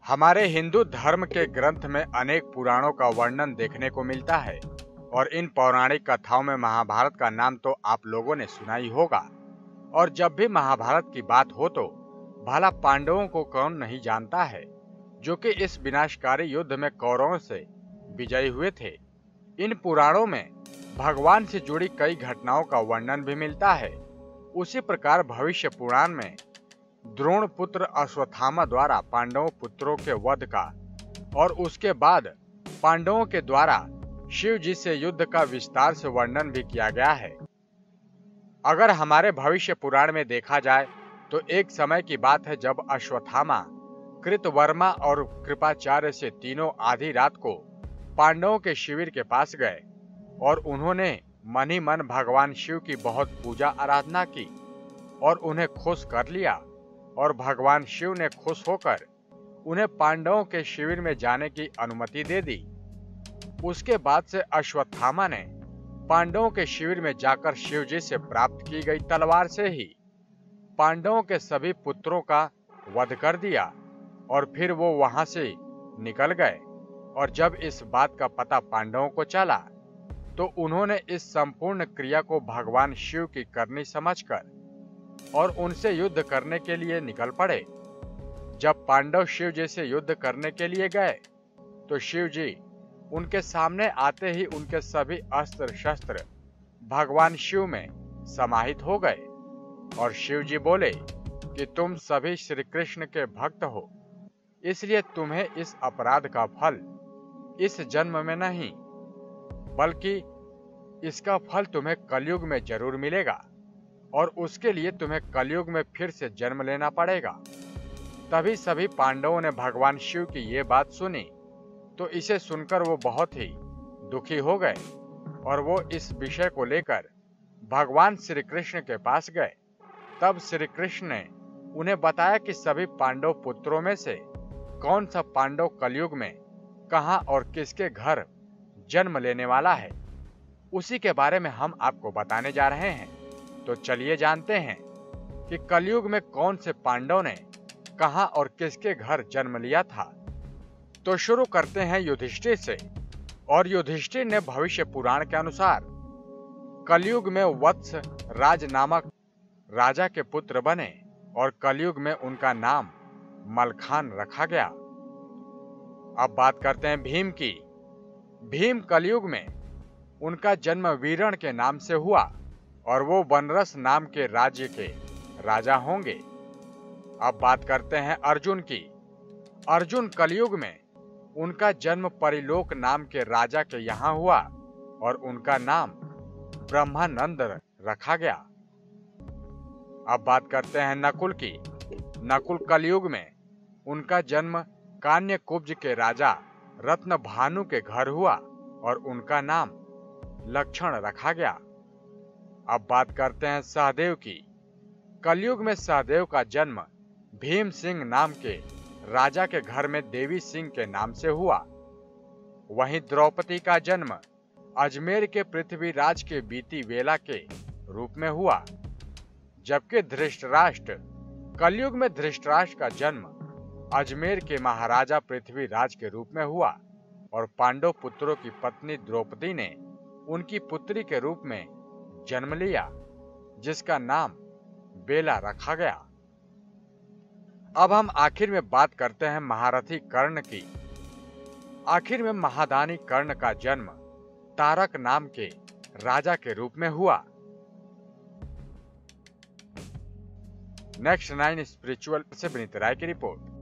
हमारे हिंदू धर्म के ग्रंथ में अनेक पुराणों का वर्णन देखने को मिलता है और इन पौराणिक कथाओं में महाभारत का नाम तो आप लोगों ने सुना ही होगा। और जब भी महाभारत की बात हो तो भला पांडवों को कौन नहीं जानता है, जो कि इस विनाशकारी युद्ध में कौरवों से विजयी हुए थे। इन पुराणों में भगवान से जुड़ी कई घटनाओं का वर्णन भी मिलता है। उसी प्रकार भविष्य पुराण में द्रोण पुत्र अश्वत्थामा द्वारा पांडवों पुत्रों के वध का और उसके बाद पांडवों के द्वारा शिव जी से युद्ध का विस्तार से वर्णन भी किया गया है। अगर हमारे भविष्य पुराण में देखा जाए तो एक समय की बात है जब अश्वत्थामा कृतवर्मा और कृपाचार्य से तीनों आधी रात को पांडवों के शिविर के पास गए और उन्होंने मन ही मन भगवान शिव की बहुत पूजा आराधना की और उन्हें खुश कर लिया। और भगवान शिव ने खुश होकर उन्हें पांडवों के शिविर में जाने की अनुमति दे दी। उसके बाद से अश्वत्थामा ने पांडवों के शिविर में जाकर शिव जी से प्राप्त की गई तलवार से ही पांडवों के सभी पुत्रों का वध कर दिया और फिर वो वहां से निकल गए। और जब इस बात का पता पांडवों को चला तो उन्होंने इस संपूर्ण क्रिया को भगवान शिव की करनी समझकर और उनसे युद्ध करने के लिए निकल पड़े। जब पांडव शिव जी से युद्ध करने के लिए गए तो शिव जी उनके सामने आते ही उनके सभी अस्त्र शस्त्र भगवान शिव में समाहित हो गए और शिव जी बोले कि तुम सभी श्री कृष्ण के भक्त हो, इसलिए तुम्हें इस अपराध का फल इस जन्म में नहीं बल्कि इसका फल तुम्हें कलयुग में जरूर मिलेगा और उसके लिए तुम्हें कलयुग में फिर से जन्म लेना पड़ेगा। तभी सभी पांडवों ने भगवान शिव की ये बात सुनी तो इसे सुनकर वो बहुत ही दुखी हो गए और वो इस विषय को लेकर भगवान श्री कृष्ण के पास गए। तब श्री कृष्ण ने उन्हें बताया कि सभी पांडव पुत्रों में से कौन सा पांडव कलयुग में कहां और किसके घर जन्म लेने वाला है, उसी के बारे में हम आपको बताने जा रहे हैं। तो चलिए जानते हैं कि कलयुग में कौन से पांडव ने कहां और किसके घर जन्म लिया था। तो शुरू करते हैं युधिष्ठिर से। और युधिष्ठिर ने भविष्य पुराण के अनुसार कलयुग में वत्स राज नामक राजा के पुत्र बने और कलयुग में उनका नाम मलखान रखा गया। अब बात करते हैं भीम की। भीम कलयुग में उनका जन्म वीरण के नाम से हुआ और वो बनरस नाम के राज्य के राजा होंगे। अब बात करते हैं अर्जुन की। अर्जुन कलयुग में उनका जन्म परिलोक नाम के राजा के यहाँ हुआ और उनका नाम ब्रह्मानंद रखा गया। अब बात करते हैं नकुल की। नकुल कलयुग में उनका जन्म कान्यकुब्ज के राजा रत्नभानु के घर हुआ और उनका नाम लक्षण रखा गया। अब बात करते हैं सहदेव की। कलयुग में सहदेव का जन्म भीम सिंह नाम के राजा के घर में देवी सिंह के नाम से हुआ। वहीं द्रौपदी का जन्म अजमेर के पृथ्वीराज के बीती वेला के रूप में हुआ। जबकि धृतराष्ट्र कलयुग में धृतराष्ट्र का जन्म अजमेर के महाराजा पृथ्वीराज के रूप में हुआ और पांडव पुत्रों की पत्नी द्रौपदी ने उनकी पुत्री के रूप में जन्म लिया, जिसका नाम बेला रखा गया। अब हम आखिर में बात करते हैं महारथी कर्ण की। आखिर में महादानी कर्ण का जन्म तारक नाम के राजा के रूप में हुआ। नेक्स्ट 9 स्पिरिचुअल से विनीत राय की रिपोर्ट।